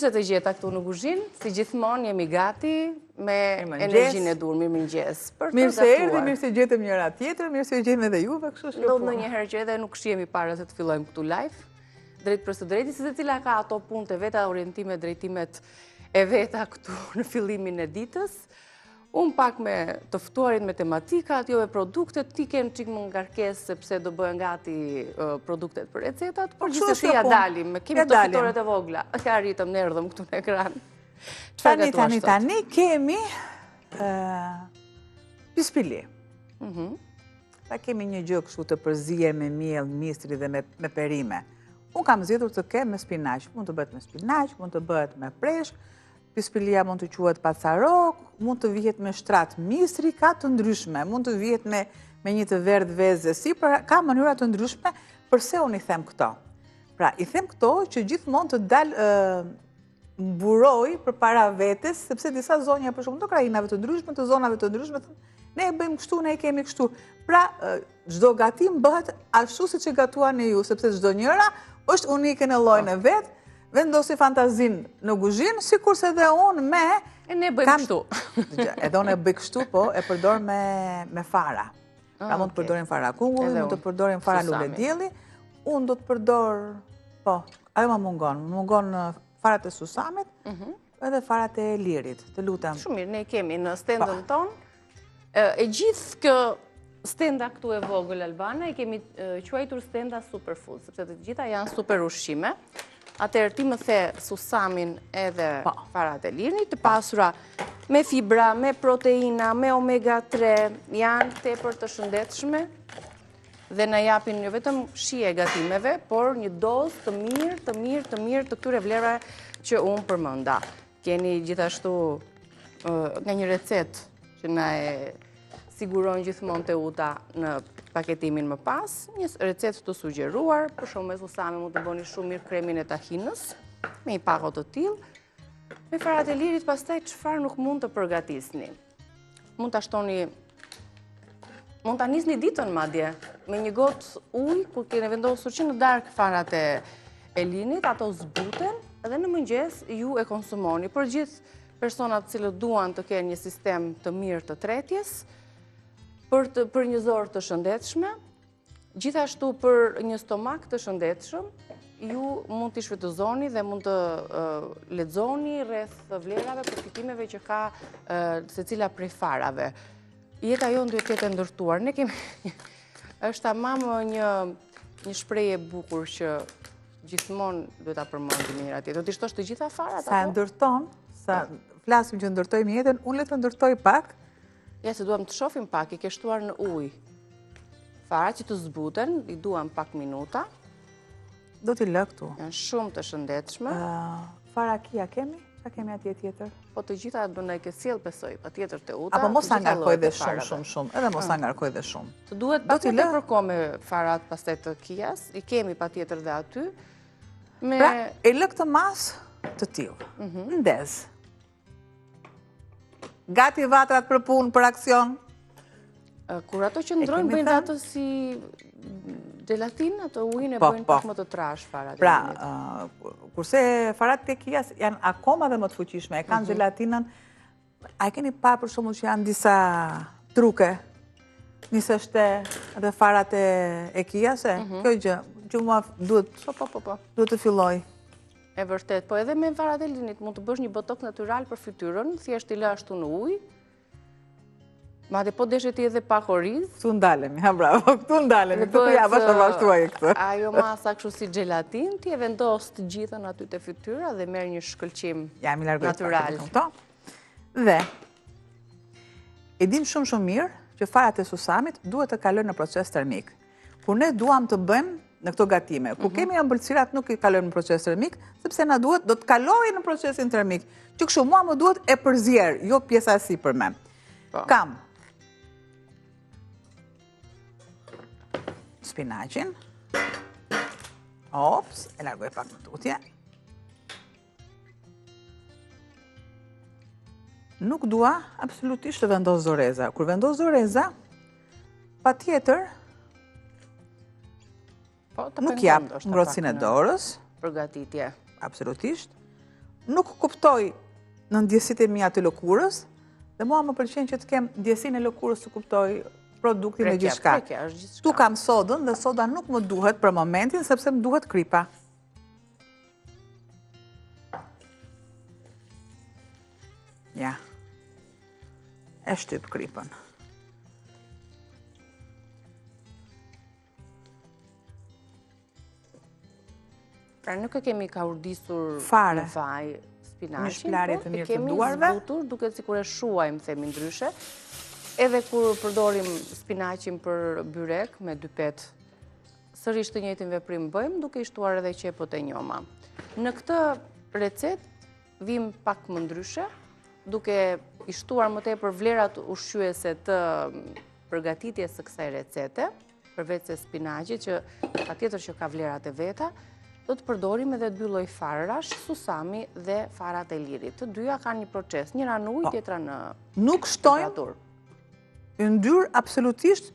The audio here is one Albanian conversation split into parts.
Mirë se të gjeta këtu në kuzhinë, si gjithmonë jemi gati me energjinë e dur, mirëmëngjes. Mirë se erdhi, mirë se gjetëm njëra tjetër, mirë se gjetëm edhe juve, kështu që ndodh ndonjëherë që edhe nuk shihemi para se të fillojmë këtu live, drejt për së drejti, se secila ka ato punët e veta, orientimet, drejtimet e veta këtu në fillimin e ditës. Unë pak me të ftuarit me tematikat, jo me produktet, ti kem çik më ngarkesë sepse do bëhen gati produktet për recetat, por gjithsesi ja dalim, kemi të ftuaret e vogla. Ja arritëm, ne erdhëm këtu në ekran. Tani kemi pispili. Ta kemi një gjë kështu të përzier me miell, mistri dhe me perime. Unë kam zgjedhur të kem me spinaq, mund të bëhet me spinaq, mund të bëhet me presh. Pispilia mund të quhet pacarok, mund të vihet me shtrat mistri, ka të ndryshme, mund të vihet me një të verdh vezë si, ka mënyra të ndryshme, përse unë i them këto. Pra, i them këto që gjithmonë të dalë mburoj për para vetes, sepse disa zonja për shumë të krajinave të ndryshme, të zonave të ndryshme, ne e bëjmë kështu, ne e kemi kështu. Pra, çdo gatim bëhet ashtu siç e gatuani ju, sepse çdo njëra është unike në llojin e vet. Vendosi fantazin në kuzhinë, sikurse edhe unë me... E ne bëjmë kështu. Edhe unë e bëj kështu, po, e përdor me fara. Pra mund të përdorim fara kungulli, mund të përdorim fara lule dielli, unë do të përdor, po, ajo më mungon farat e susamit, edhe farat e lirit, të lutem. Shumë mirë, ne kemi në stendën tonë, e gjithë kë stenda këtu e vogël Albana, i kemi quajtur stenda superfood, sepse të gjitha janë super ushqime. Atëherë ti më the susamin edhe farat e lirit, të pasura me fibra, me proteina, me omega 3, janë tepër të shëndetshme dhe na japin jo vetëm shije gatimeve, por një dozë të mirë të këtyre vlerave që unë përmenda. Keni gjithashtu nga një recet që na e siguron gjithmonë të uta në paketimin më pas, një recet të sugjeruar, për shumë me susami mund të bëni shumë mirë kremin e tahinës, me i pako të tillë, me farat e lirit pastaj çfarë nuk mund të përgatisni. Mund ta shtoni, mund ta nisni ditën madje, me një gotë ujë, kur keni vendosur që në darkë farat e linit, ato zbuten, edhe në mëngjes ju e konsumoni. Për gjithë personat cilët duan të kenë një sistem të mirë të tretjes, për një zorë të shëndetshme, gjithashtu për një stomak të shëndetshëm, ju mund t'i shfrytëzoni dhe mund të lexoni rreth vlerave, përfitimeve që ka secila prej farave. Jeta jonë duhet të jetë e ndërtuar. Ne kemi është tamam një shprehje e bukur që gjithmonë duhet ta përmendim njëra tjetrën. Do t'i shtosh të gjitha farat apo? Sa ndërton, sa flasim që ndërtojmë jetën, unë le të ndërtoj pak. Ja, se duam të shohim pak, i ke shtuar në ujë. Fara që të zbuten, i duam pak minuta. Do t'i lë këtu. Janë shumë të shëndetshme. Fara kia kemi? Sa kemi atje tjetër? Po të gjitha do na e ke sjell, besoj, patjetër te uta. Apo mos ta ngarkoj dhe shumë, edhe mos ta ngarkoj dhe shumë. Të duhet pak të përkohë me farat pastaj të kias, i kemi patjetër dhe aty. Pra, e lë këtë mas të tillë. Ndez. Gati vatrat për punë, për aksion? Kur ato që ndrojnë, bëjnë ato si gelatin, ato ujin e bëjnë pak më të trash farat. Pra, kurse farat të kias janë akoma dhe më të fuqishme, e kanë gelatinën, a e keni pa për shumë që janë disa truke, nisështë dhe farat e kiase? Kjo gjë, që mua duhet të filloj. E vërtet, po edhe me farat e linit mund të bësh një botok natyral për fytyrën, thjesht i lë ashtu në ujë. Madje po deshe ti edhe pak oriz. Këtu ndalemi, ha bravo, këtu ndalemi, këtu ja bashkë vazhtuaj këtë. Ajo masa kështu si gelatin, ti e vendos të gjithën aty te fytyra dhe merr një shkëlqim natyral. Dhe e dim shumë mirë që farat e susamit duhet të kalojnë në proces termik. Kur ne duam të bëjmë në këto gatime. Kur kemi ëmbëlsirat nuk i kalojnë në proces termik, sepse na duhet do të kalojnë në procesin termik. Që kështu mua më duhet e përzier, jo pjesa e sipërme. Kam spinaqin. Ops, e largoj pak në tutje. Nuk dua absolutisht të vendos zoreza. Kur vendos zoreza, patjetër nuk jap ngrohtësinë e dorës. Përgatitje. Absolutisht. nuk kuptoj në ndjesit e mia të lëkurës, dhe mua më pëlqen që të kem ndjesin e lëkurës të kuptoj produktin e gjithçka. Tu kam sodën dhe soda nuk më duhet për momentin, sepse më duhet kripa. Ja. E shtyp kripën. Pra nuk e kemi kaurdisur Fare. në vaj spinaqin, Një shplarje të por e mirë të kemi duarve. zbutur duke sikur e shuajmë, themi ndryshe. Edhe kur përdorim spinaqin për byrek me dy pet, sërish të njëjtin veprim bëjmë, duke i shtuar edhe qepët e njoma. Në këtë recet vim pak më ndryshe, duke i shtuar më tepër vlerat ushqyese të përgatitjes së kësaj recete, përveç se spinaqit që patjetër që ka vlerat e veta, do të përdorim edhe dy lloj farrash, susami dhe farat e lirit. Të dyja kanë një proces, njëra në ujë, tjetra në Nuk shtojmë temperaturë. yndyrë absolutisht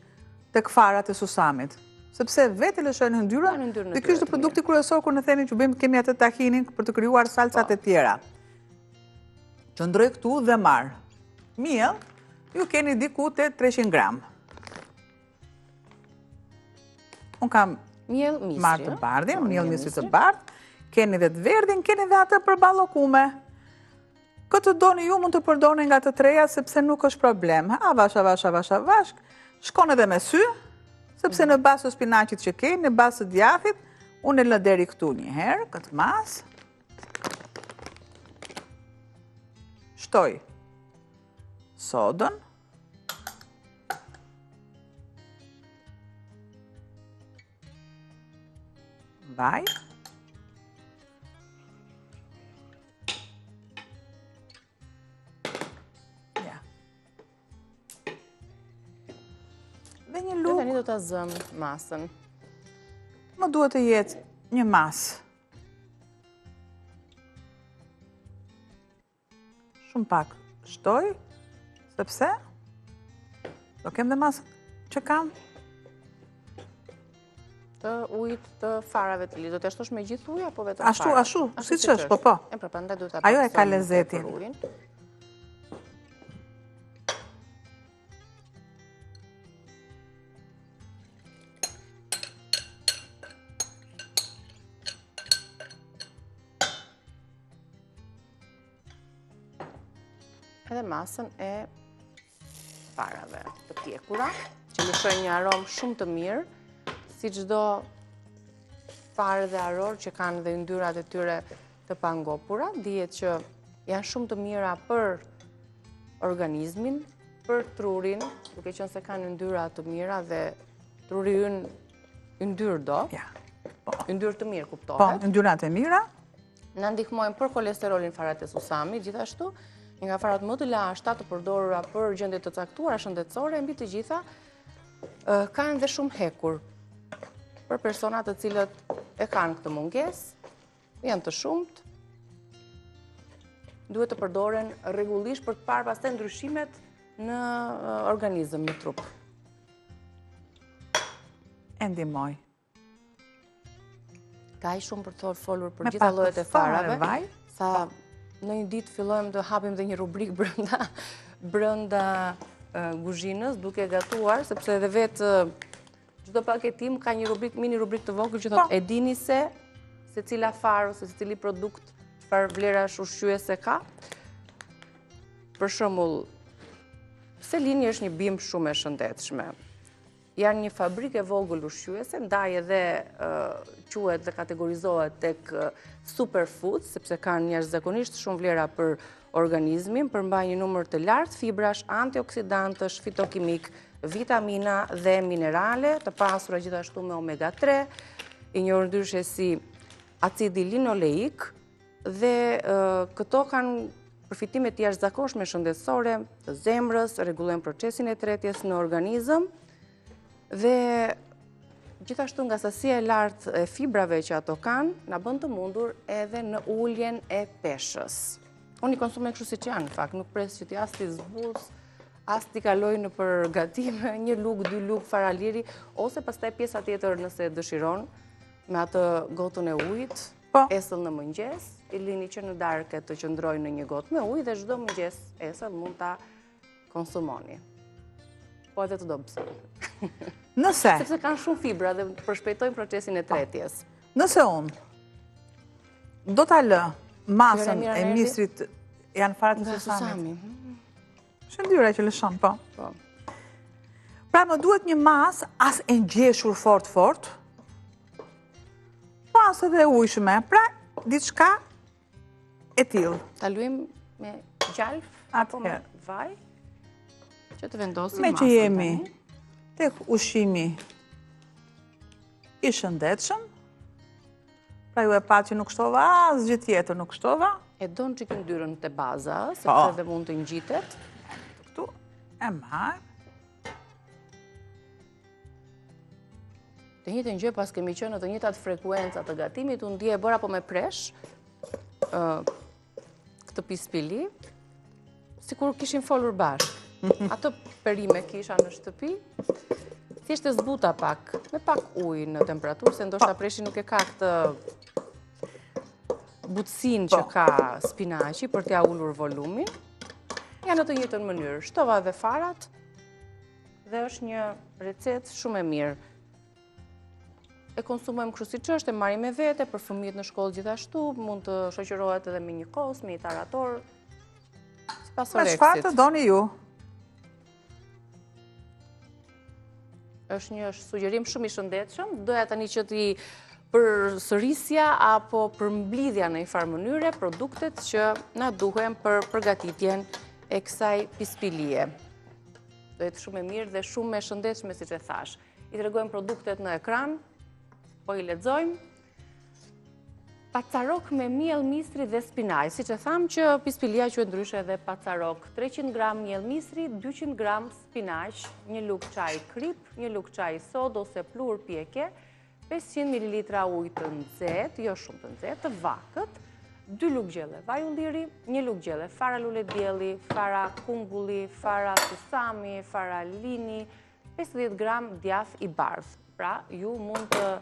tek farat e susamit. Sepse vetë lëshojnë yndyrën, Janë yndyrë dhe ky është produkti kryesor kur ne themi që kemi atë tahinin për të krijuar salcat e tjera. Qëndroj këtu dhe marr. Miell, ju keni diku te 300 gram. Unë kam Miell misri. marr të bardhin, miell misri të bardh, keni dhe të verdhin, keni dhe atë për ballokume. Këtë doni ju mund të përdorni nga të treja, sepse nuk është problem. Avash, shkon edhe me sy, sepse në bazë të spinaqit që keni, në bazë të djathit, unë e lë deri këtu një herë, këtë mas. Shtoj sodën. Vaj. Ja. Dhe një Dhe luk, tani do ta zëm masën. më duhet të jetë një masë. Shumë pak shtoj, sepse do kem dhe masën që kam. Të ujit të farave të lirit. Do të shtosh me gjithë ujë apo vetëm Ashtu, fara? siç është, po. E pra, prandaj duhet ta Ajo e ka paksojmë lezetin. tepër ujin. Edhe masën e farave të pjekura, që lëshojnë një aromë shumë të mirë, si çdo farë dhe aror që kanë dhe yndyrat e tyre të pangopura, dihet që janë shumë të mira për organizmin, për trurin, duke qenë se kanë yndyra të mira dhe truri ynë yndyr do, Ja. yndyr të mirë Po, kuptohet. yndyrat e mira. Na ndihmojnë për kolesterolin farat e susamit, gjithashtu, një nga farat më të lashta të përdorura për gjendje të caktuara shëndetësore, mbi të gjitha kanë dhe shumë hekur. Për personat të cilët e kanë këtë mungesë, janë të shumt, duhet të përdoren rregullisht për të parë pastaj ndryshimet në organizëm, në trup. E ndihmoj. Ka i shumë për të folur për Me gjitha pak llojet e fare farave, vaj. sa në një ditë fillojmë të hapim dhe një rubrik brenda kuzhinës, duke gatuar, sepse edhe vetë çdo paketim ka një mini rubrik të vogël që thotë e dini se cila farë ose secili produkt çfarë vlerash ushqyese ka. Për shembull, Selini është një bimb shumë e shëndetshme. Janë një fabrikë e vogël ushqyese, ndaj edhe quhet dhe kategorizohet tek superfoods, sepse kanë jashtëzakonisht shumë vlera për organizmin, përmbajnë një numër të lartë fibrash, antioksidantësh, fitokimik, vitamina dhe minerale, të pasura gjithashtu me omega 3, i njohur ndryshe si acidi linoleik, dhe këto kanë përfitime të jashtëzakonshme shëndetësore të zemrës, rregullojnë procesin e tretjes në organizëm, dhe gjithashtu nga sasia e lartë e fibrave që ato kanë, na bën të mundur edhe në uljen e peshës. Unë i konsumoj kështu siç janë, në fakt, nuk pres që ti as ti zbuz, as ti kaloj në përgatime, një lug, dy lug faraliri, ose pastaj pjesa tjetër nëse dëshiron, me atë gotën e ujit. esëll në mëngjes, I lini që në darkë të qëndrojnë në një gotë me ujë dhe çdo mëngjes esëll mund ta konsumoni. Po edhe të dobësoni. Nëse? Sepse kanë shumë fibra dhe përshpejtojnë procesin e tretjes. Nëse unë do ta lë masën e mistrit janë fara të susamit. Shëndyra që lëshon, po. Pra më duhet një masë as e ngjeshur fort, po as edhe ujshme. Pra, diçka e tillë. Ta luajm me gjalp apo me vaj? Që të vendosim masën. Me që jemi tek ushqimi I shëndetshëm, pra ju e pa që nuk shtova asgjë tjetër, nuk shtova. E don që këndyrën të baza, sepse dhe mund të ngjitet. Këtu e marr. Të njëjtën gjë pas kemi qenë në të njëjtat frekuenca të gatimit, unë dje e bëra po me presh këtë pispili, sikur kishin folur bashkë. Ato perime kisha në shtëpi, thjesht e zbuta pak, me pak ujë në temperaturë, se ndoshta preshi nuk e ka këtë butësinë që ka spinaqi për t'ia ulur volumin. Ja në të njëjtën mënyrë, shtova dhe farat dhe është një recetë shumë e mirë. E konsumojmë kështu siç është, e marrim me vete, për fëmijët në shkollë gjithashtu, mund të shoqërohet edhe me një kos, me një tarator, sipas oreksit. Me çfarë të doni ju? Është një sugjerim shumë I shëndetshëm, doja tani që ti përsërisja apo përmblidhja në një farë mënyre produktet që na duhen për përgatitjen e kësaj pispilie. Do jetë shumë e mirë dhe shumë e shëndetshme siç e thash. I tregojmë produktet në ekran. Po I lexojmë. Pacarok me miell mistri dhe spinaq. Siç e thamë që pispilia quhet ndryshe edhe pacarok. 300 gram miell mistri, 200 gram spinaq, një lugë çaj krip, një lugë çaj sodë ose pluhur pjeke, 500 ml ujë të nxehtë, jo shumë të nxehtë, të vakët, 2 lugë gjelle vaj ulliri, 1 lugë gjelle fara lule dielli, fara kungulli, fara susami, fara lini, 50 gram djath I bardhë. Pra, ju mund të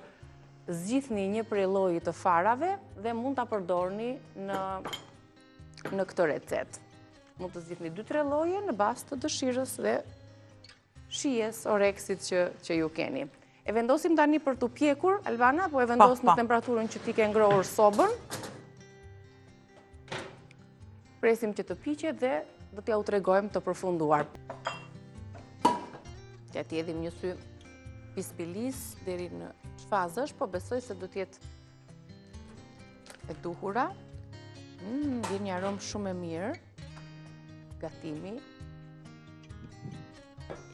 zgjidhni një prej llojit të farave dhe mund ta përdorni në këtë recetë. Mund të zgjidhni 2-3 lloje në bazë të dëshirës dhe shijes oreksit që ju keni. E vendosim tani për t'u pjekur, Albana, po e vendos në temperaturën që ti ke ngrohur sobën. Presim që të piqet dhe do t'ja u tregojmë të përfunduar. Ja t'i edhim një sy pispilis deri në çfazë është, po besoj se do t'jetë e duhura. Vjen një aromë shumë e mirë. Gatimi.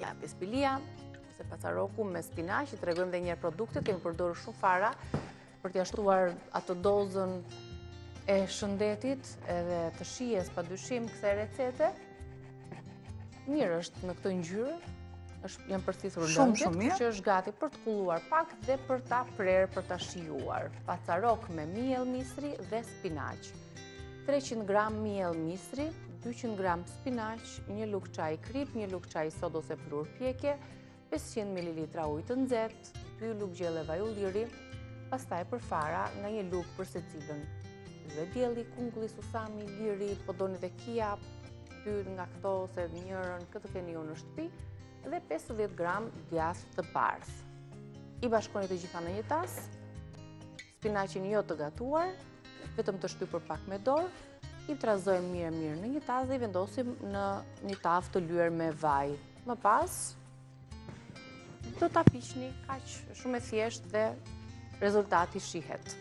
Ja, pispilia, ose pacaroku me spinaq, I tregojmë dhe një produktet, kemi përdorur shumë fara për t'ia shtuar atë dozën e shëndetit edhe të shijes padyshim kësaj recete. Mirë është në këtë ngjyrë. Janë përthithur lëndjet, që është gati për të kulluar pak dhe për ta prerë, për ta shijuar. Pacarok me miell mistri dhe spinaq. 300 gram miell mistri, 200 gram spinaq, 1 lugë çaj krip, 1 lugë çaj sodë ose pluhur pjeke, 500 ml ujë të nxehtë, 2 lugë gjelle vaj ulliri, pastaj për fara nga 1 lugë për secilën. Dhe dielli, kungulli, susami, liri, po doni dhe kia, 2 nga këto ose njërën, këtë keni ju në shtëpi, dhe 50 gram djath të bardhë. I bashkoni të gjitha në një tas, spinaqin jo të gatuar, vetëm të shtypur pak me dorë, I trazojmë mirë në një tas dhe I vendosim në një tavë të lyer me vaj. Më pas, do ta piqni kaq, shumë e thjeshtë dhe rezultati shihet.